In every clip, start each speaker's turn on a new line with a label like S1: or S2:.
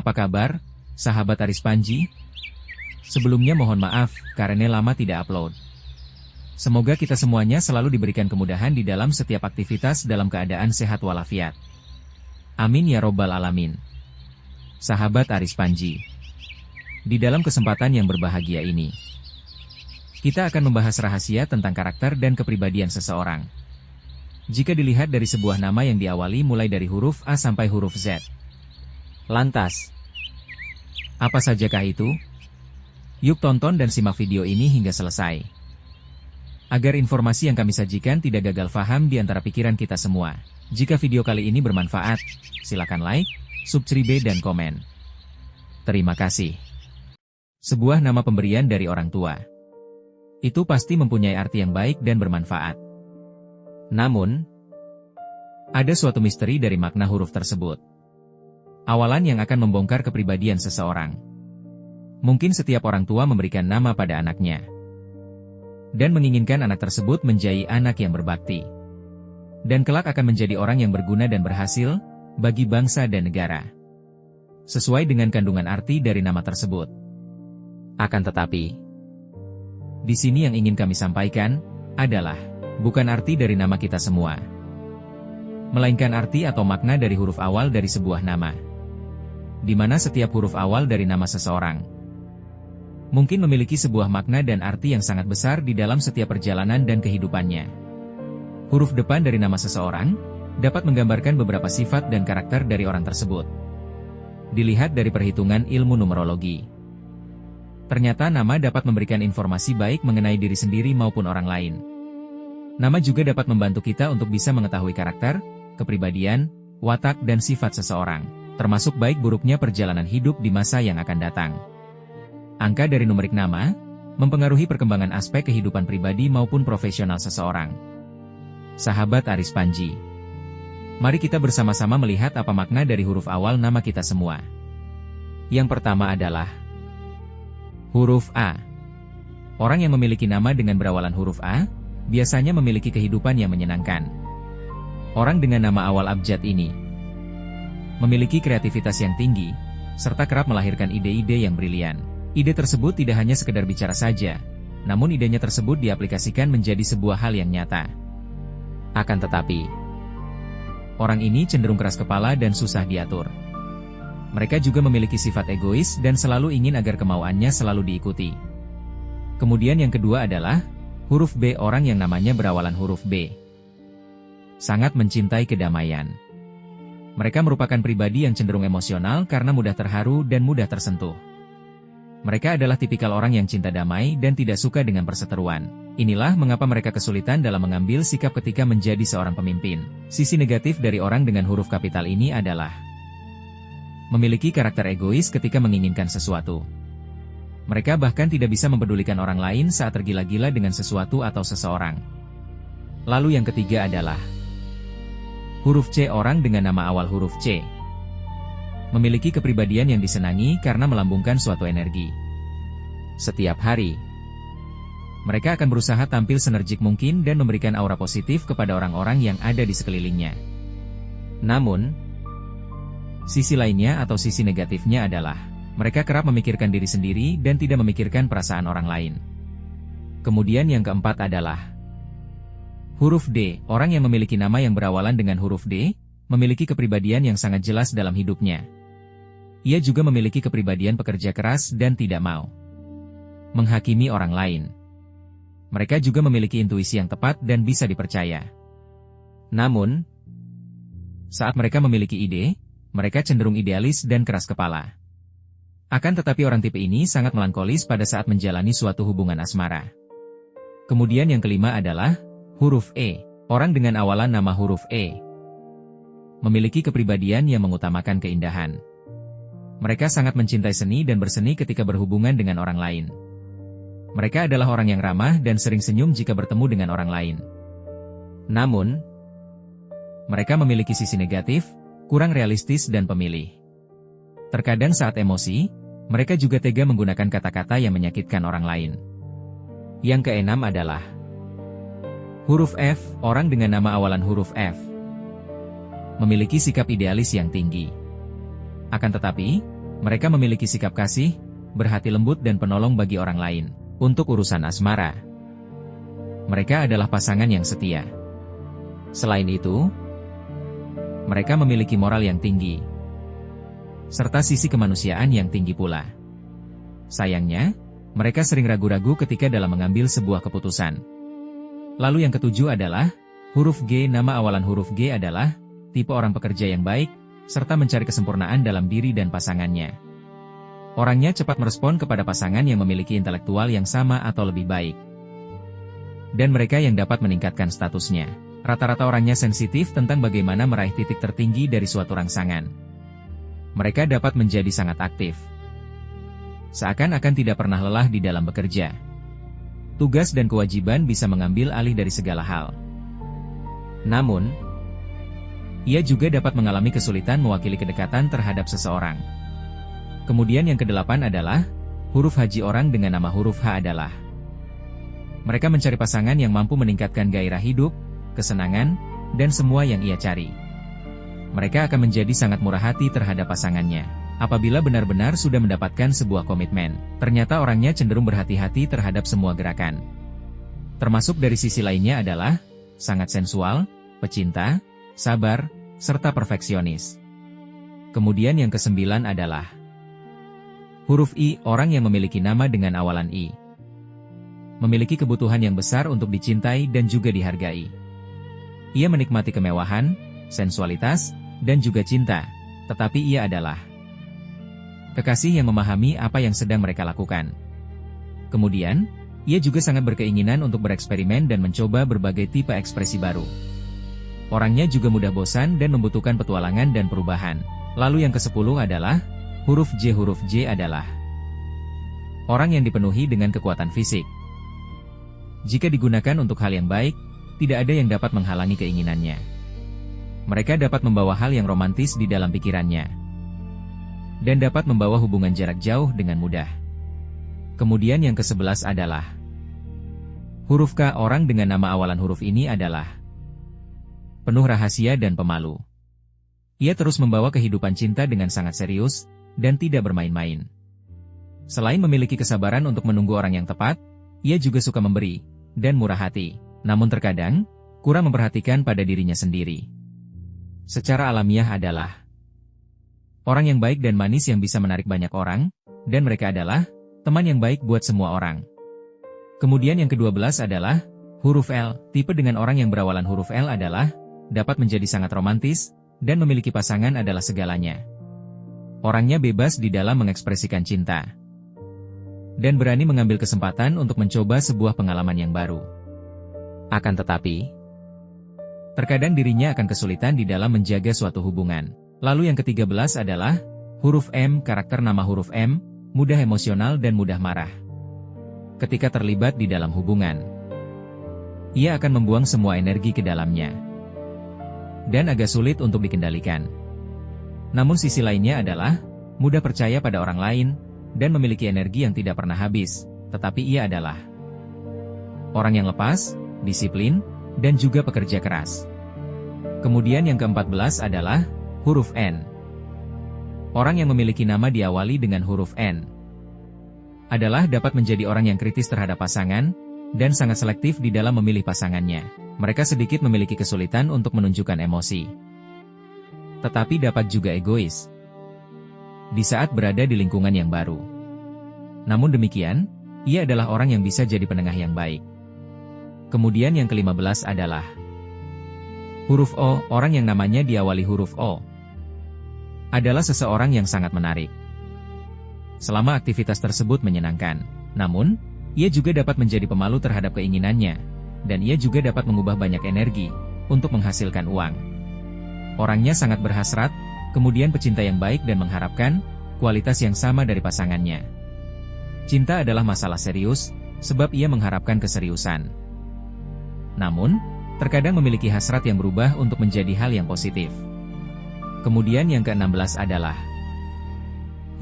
S1: Apa kabar, sahabat Aris Panji? Sebelumnya mohon maaf, karena lama tidak upload. Semoga kita semuanya selalu diberikan kemudahan di dalam setiap aktivitas dalam keadaan sehat walafiat. Amin ya robbal alamin. Sahabat Aris Panji, di dalam kesempatan yang berbahagia ini, kita akan membahas rahasia tentang karakter dan kepribadian seseorang. Jika dilihat dari sebuah nama yang diawali mulai dari huruf A sampai huruf Z. Lantas, apa sajakah itu? Yuk tonton dan simak video ini hingga selesai. Agar informasi yang kami sajikan tidak gagal faham di antara pikiran kita semua. Jika video kali ini bermanfaat, silakan like, subscribe dan komen. Terima kasih. Sebuah nama pemberian dari orang tua. Itu pasti mempunyai arti yang baik dan bermanfaat. Namun, ada suatu misteri dari makna huruf tersebut. Awalan yang akan membongkar kepribadian seseorang. Mungkin setiap orang tua memberikan nama pada anaknya dan menginginkan anak tersebut menjadi anak yang berbakti, dan kelak akan menjadi orang yang berguna dan berhasil bagi bangsa dan negara, sesuai dengan kandungan arti dari nama tersebut. Akan tetapi, di sini yang ingin kami sampaikan adalah bukan arti dari nama kita semua, melainkan arti atau makna dari huruf awal dari sebuah nama, di mana setiap huruf awal dari nama seseorang mungkin memiliki sebuah makna dan arti yang sangat besar di dalam setiap perjalanan dan kehidupannya. Huruf depan dari nama seseorang dapat menggambarkan beberapa sifat dan karakter dari orang tersebut. Dilihat dari perhitungan ilmu numerologi, ternyata nama dapat memberikan informasi baik mengenai diri sendiri maupun orang lain. Nama juga dapat membantu kita untuk bisa mengetahui karakter, kepribadian, watak dan sifat seseorang, termasuk baik buruknya perjalanan hidup di masa yang akan datang. Angka dari numerik nama mempengaruhi perkembangan aspek kehidupan pribadi maupun profesional seseorang. Sahabat Aris Panji, mari kita bersama-sama melihat apa makna dari huruf awal nama kita semua. Yang pertama adalah huruf A. Orang yang memiliki nama dengan berawalan huruf A biasanya memiliki kehidupan yang menyenangkan. Orang dengan nama awal abjad ini memiliki kreativitas yang tinggi, serta kerap melahirkan ide-ide yang brilian. Ide tersebut tidak hanya sekedar bicara saja, namun idenya tersebut diaplikasikan menjadi sebuah hal yang nyata. Akan tetapi, orang ini cenderung keras kepala dan susah diatur. Mereka juga memiliki sifat egois dan selalu ingin agar kemauannya selalu diikuti. Kemudian yang kedua adalah huruf B. Orang yang namanya berawalan huruf B sangat mencintai kedamaian. Mereka merupakan pribadi yang cenderung emosional karena mudah terharu dan mudah tersentuh. Mereka adalah tipikal orang yang cinta damai dan tidak suka dengan perseteruan. Inilah mengapa mereka kesulitan dalam mengambil sikap ketika menjadi seorang pemimpin. Sisi negatif dari orang dengan huruf kapital ini adalah memiliki karakter egois ketika menginginkan sesuatu. Mereka bahkan tidak bisa mempedulikan orang lain saat tergila-gila dengan sesuatu atau seseorang. Lalu yang ketiga adalah huruf C. Orang dengan nama awal huruf C memiliki kepribadian yang disenangi karena melambungkan suatu energi. Setiap hari, mereka akan berusaha tampil senerjik mungkin dan memberikan aura positif kepada orang-orang yang ada di sekelilingnya. Namun, sisi lainnya atau sisi negatifnya adalah mereka kerap memikirkan diri sendiri dan tidak memikirkan perasaan orang lain. Kemudian yang keempat adalah huruf D. Orang yang memiliki nama yang berawalan dengan huruf D memiliki kepribadian yang sangat jelas dalam hidupnya. Ia juga memiliki kepribadian pekerja keras dan tidak mau menghakimi orang lain. Mereka juga memiliki intuisi yang tepat dan bisa dipercaya. Namun, saat mereka memiliki ide, mereka cenderung idealis dan keras kepala. Akan tetapi orang tipe ini sangat melankolis pada saat menjalani suatu hubungan asmara. Kemudian yang kelima adalah huruf E. Orang dengan awalan nama huruf E memiliki kepribadian yang mengutamakan keindahan. Mereka sangat mencintai seni dan berseni ketika berhubungan dengan orang lain. Mereka adalah orang yang ramah dan sering senyum jika bertemu dengan orang lain. Namun, mereka memiliki sisi negatif, kurang realistis dan pemilih. Terkadang saat emosi, mereka juga tega menggunakan kata-kata yang menyakitkan orang lain. Yang keenam adalah huruf F. Orang dengan nama awalan huruf F memiliki sikap idealis yang tinggi. Akan tetapi, Mereka memiliki sikap kasih, berhati lembut dan penolong bagi orang lain. Untuk urusan asmara, mereka adalah pasangan yang setia. Selain itu, mereka memiliki moral yang tinggi, serta sisi kemanusiaan yang tinggi pula. Sayangnya, mereka sering ragu-ragu ketika dalam mengambil sebuah keputusan. Lalu yang ketujuh adalah, huruf G. Nama awalan huruf G adalah, tipe orang pekerja yang baik, serta mencari kesempurnaan dalam diri dan pasangannya. Orangnya cepat merespon kepada pasangan yang memiliki intelektual yang sama atau lebih baik. Dan mereka yang dapat meningkatkan statusnya. Rata-rata orangnya sensitif tentang bagaimana meraih titik tertinggi dari suatu rangsangan. Mereka dapat menjadi sangat aktif. Seakan-akan tidak pernah lelah di dalam bekerja. Tugas dan kewajiban bisa mengambil alih dari segala hal. Namun, ia juga dapat mengalami kesulitan mewakili kedekatan terhadap seseorang. Kemudian yang kedelapan adalah, huruf Haji. Orang dengan nama huruf H adalah, mereka mencari pasangan yang mampu meningkatkan gairah hidup, kesenangan, dan semua yang ia cari. Mereka akan menjadi sangat murah hati terhadap pasangannya. Apabila benar-benar sudah mendapatkan sebuah komitmen, ternyata orangnya cenderung berhati-hati terhadap semua gerakan. Termasuk dari sisi lainnya adalah, sangat sensual, pecinta, sabar, serta perfeksionis. Kemudian yang kesembilan adalah, huruf I. Orang yang memiliki nama dengan awalan I memiliki kebutuhan yang besar untuk dicintai dan juga dihargai. Ia menikmati kemewahan, sensualitas, dan juga cinta, tetapi ia adalah kekasih yang memahami apa yang sedang mereka lakukan. Kemudian, ia juga sangat berkeinginan untuk bereksperimen dan mencoba berbagai tipe ekspresi baru. Orangnya juga mudah bosan dan membutuhkan petualangan dan perubahan. Lalu yang ke-10 adalah, huruf J. Huruf J adalah orang yang dipenuhi dengan kekuatan fisik. Jika digunakan untuk hal yang baik, tidak ada yang dapat menghalangi keinginannya. Mereka dapat membawa hal yang romantis di dalam pikirannya, dan dapat membawa hubungan jarak jauh dengan mudah. Kemudian yang ke-11 adalah, huruf K. Orang dengan nama awalan huruf ini adalah penuh rahasia dan pemalu. Ia terus membawa kehidupan cinta dengan sangat serius, dan tidak bermain-main. Selain memiliki kesabaran untuk menunggu orang yang tepat, ia juga suka memberi, dan murah hati. Namun terkadang, kurang memperhatikan pada dirinya sendiri. Secara alamiah adalah orang yang baik dan manis yang bisa menarik banyak orang, dan mereka adalah teman yang baik buat semua orang. Kemudian yang ke-12 adalah huruf L. Tipe dengan orang yang berawalan huruf L adalah dapat menjadi sangat romantis, dan memiliki pasangan adalah segalanya. Orangnya bebas di dalam mengekspresikan cinta, dan berani mengambil kesempatan untuk mencoba sebuah pengalaman yang baru. Akan tetapi, terkadang dirinya akan kesulitan di dalam menjaga suatu hubungan. Lalu yang ke-13 adalah huruf M. Karakter nama huruf M, mudah emosional dan mudah marah. Ketika terlibat di dalam hubungan, ia akan membuang semua energi ke dalamnya, dan agak sulit untuk dikendalikan. Namun sisi lainnya adalah, mudah percaya pada orang lain, dan memiliki energi yang tidak pernah habis, tetapi ia adalah orang yang lepas, disiplin, dan juga pekerja keras. Kemudian yang ke-14 adalah huruf N. Orang yang memiliki nama diawali dengan huruf N adalah dapat menjadi orang yang kritis terhadap pasangan, dan sangat selektif di dalam memilih pasangannya. Mereka sedikit memiliki kesulitan untuk menunjukkan emosi, tetapi dapat juga egois di saat berada di lingkungan yang baru. Namun demikian, ia adalah orang yang bisa jadi penengah yang baik. Kemudian yang ke-15 adalah huruf O. Orang yang namanya diawali huruf O adalah seseorang yang sangat menarik selama aktivitas tersebut menyenangkan. Namun, ia juga dapat menjadi pemalu terhadap keinginannya, dan ia juga dapat mengubah banyak energi untuk menghasilkan uang. Orangnya sangat berhasrat, kemudian pecinta yang baik dan mengharapkan kualitas yang sama dari pasangannya. Cinta adalah masalah serius, sebab ia mengharapkan keseriusan. Namun, terkadang memiliki hasrat yang berubah untuk menjadi hal yang positif. Kemudian yang ke-16 adalah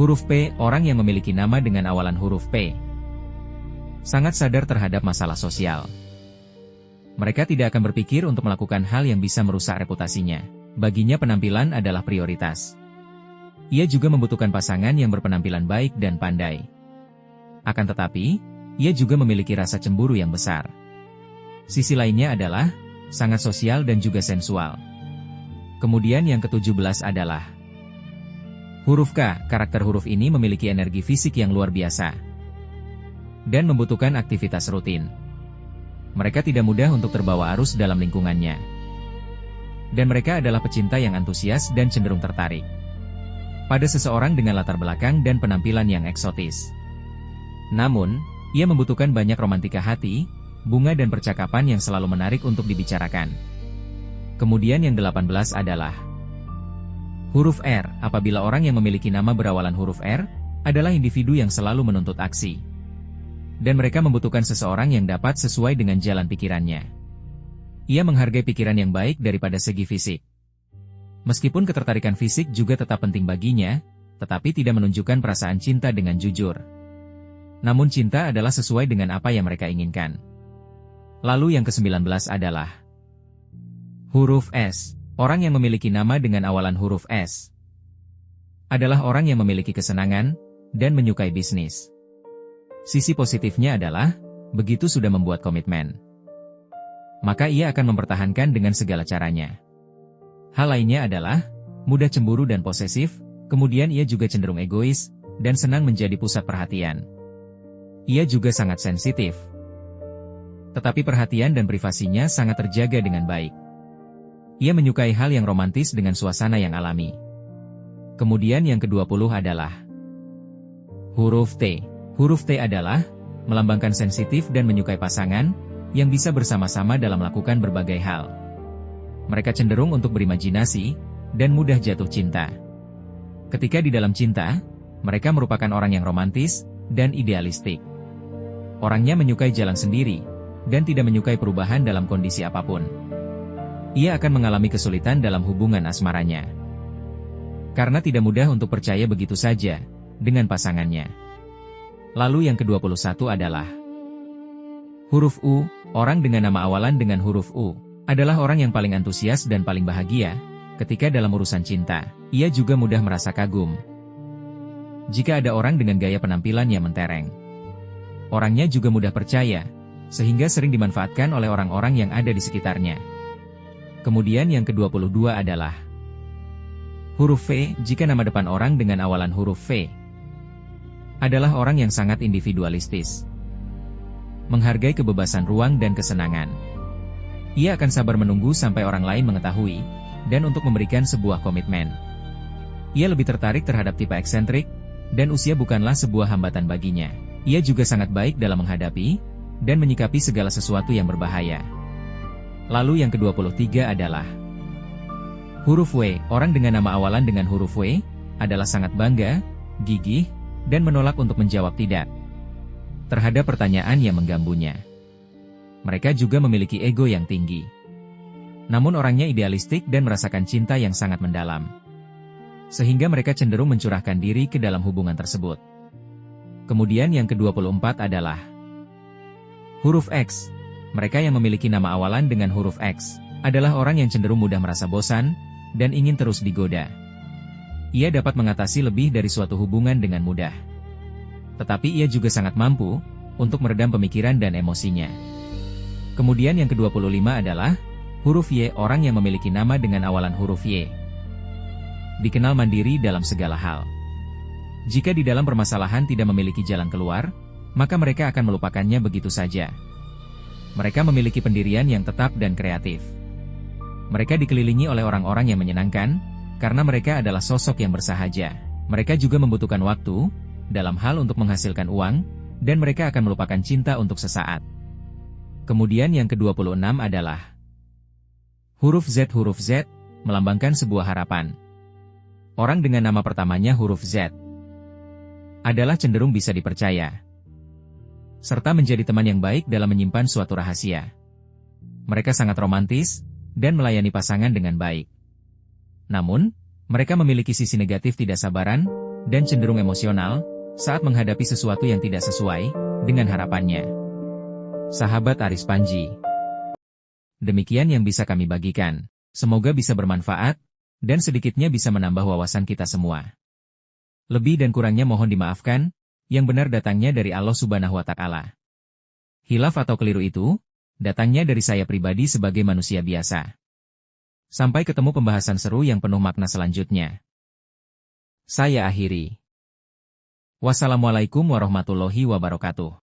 S1: huruf P. Orang yang memiliki nama dengan awalan huruf P sangat sadar terhadap masalah sosial. Mereka tidak akan berpikir untuk melakukan hal yang bisa merusak reputasinya. Baginya penampilan adalah prioritas. Ia juga membutuhkan pasangan yang berpenampilan baik dan pandai. Akan tetapi, ia juga memiliki rasa cemburu yang besar. Sisi lainnya adalah sangat sosial dan juga sensual. Kemudian yang ke-17 adalah huruf K. Karakter huruf ini memiliki energi fisik yang luar biasa dan membutuhkan aktivitas rutin. Mereka tidak mudah untuk terbawa arus dalam lingkungannya. Dan mereka adalah pecinta yang antusias dan cenderung tertarik pada seseorang dengan latar belakang dan penampilan yang eksotis. Namun, ia membutuhkan banyak romantika hati, bunga dan percakapan yang selalu menarik untuk dibicarakan. Kemudian yang 18 adalah huruf R. Apabila orang yang memiliki nama berawalan huruf R, adalah individu yang selalu menuntut aksi. Dan mereka membutuhkan seseorang yang dapat sesuai dengan jalan pikirannya. Ia menghargai pikiran yang baik daripada segi fisik. Meskipun ketertarikan fisik juga tetap penting baginya, tetapi tidak menunjukkan perasaan cinta dengan jujur. Namun cinta adalah sesuai dengan apa yang mereka inginkan. Lalu yang ke-19 adalah huruf S. Orang yang memiliki nama dengan awalan huruf S adalah orang yang memiliki kesenangan dan menyukai bisnis. Sisi positifnya adalah, begitu sudah membuat komitmen, maka ia akan mempertahankan dengan segala caranya. Hal lainnya adalah, mudah cemburu dan posesif, kemudian ia juga cenderung egois, dan senang menjadi pusat perhatian. Ia juga sangat sensitif. Tetapi perhatian dan privasinya sangat terjaga dengan baik. Ia menyukai hal yang romantis dengan suasana yang alami. Kemudian yang ke-20 adalah huruf T. Huruf T adalah, melambangkan sensitif dan menyukai pasangan, yang bisa bersama-sama dalam melakukan berbagai hal. Mereka cenderung untuk berimajinasi, dan mudah jatuh cinta. Ketika di dalam cinta, mereka merupakan orang yang romantis, dan idealistik. Orangnya menyukai jalan sendiri, dan tidak menyukai perubahan dalam kondisi apapun. Ia akan mengalami kesulitan dalam hubungan asmaranya. Karena tidak mudah untuk percaya begitu saja, dengan pasangannya. Lalu yang ke-21 adalah huruf U. Orang dengan nama awalan dengan huruf U adalah orang yang paling antusias dan paling bahagia ketika dalam urusan cinta. Ia juga mudah merasa kagum jika ada orang dengan gaya penampilan yang mentereng. Orangnya juga mudah percaya, sehingga sering dimanfaatkan oleh orang-orang yang ada di sekitarnya. Kemudian yang ke-22 adalah huruf V. Jika nama depan orang dengan awalan huruf V adalah orang yang sangat individualistis, menghargai kebebasan ruang dan kesenangan. Ia akan sabar menunggu sampai orang lain mengetahui, dan untuk memberikan sebuah komitmen. Ia lebih tertarik terhadap tipe eksentrik, dan usia bukanlah sebuah hambatan baginya. Ia juga sangat baik dalam menghadapi, dan menyikapi segala sesuatu yang berbahaya. Lalu yang ke-23 adalah huruf W. Orang dengan nama awalan dengan huruf W adalah sangat bangga, gigih, dan menolak untuk menjawab tidak terhadap pertanyaan yang menggambunya. Mereka juga memiliki ego yang tinggi. Namun orangnya idealistik dan merasakan cinta yang sangat mendalam. Sehingga mereka cenderung mencurahkan diri ke dalam hubungan tersebut. Kemudian yang ke-24 adalah huruf X. Mereka yang memiliki nama awalan dengan huruf X adalah orang yang cenderung mudah merasa bosan dan ingin terus digoda. Ia dapat mengatasi lebih dari suatu hubungan dengan mudah. Tetapi ia juga sangat mampu untuk meredam pemikiran dan emosinya. Kemudian yang ke-25 adalah huruf Y. Orang yang memiliki nama dengan awalan huruf Y dikenal mandiri dalam segala hal. Jika di dalam permasalahan tidak memiliki jalan keluar, maka mereka akan melupakannya begitu saja. Mereka memiliki pendirian yang tetap dan kreatif. Mereka dikelilingi oleh orang-orang yang menyenangkan, karena mereka adalah sosok yang bersahaja. Mereka juga membutuhkan waktu dalam hal untuk menghasilkan uang, dan mereka akan melupakan cinta untuk sesaat. Kemudian yang ke-26 adalah huruf Z. Huruf Z melambangkan sebuah harapan. Orang dengan nama pertamanya huruf Z adalah cenderung bisa dipercaya, serta menjadi teman yang baik dalam menyimpan suatu rahasia. Mereka sangat romantis, dan melayani pasangan dengan baik. Namun, mereka memiliki sisi negatif tidak sabaran, dan cenderung emosional, saat menghadapi sesuatu yang tidak sesuai dengan harapannya. Sahabat Aris Panji, demikian yang bisa kami bagikan. Semoga bisa bermanfaat, dan sedikitnya bisa menambah wawasan kita semua. Lebih dan kurangnya mohon dimaafkan, yang benar datangnya dari Allah Subhanahu wa Ta'ala. Hilaf atau keliru itu, datangnya dari saya pribadi sebagai manusia biasa. Sampai ketemu pembahasan seru yang penuh makna selanjutnya. Saya akhiri. Wassalamualaikum warahmatullahi wabarakatuh.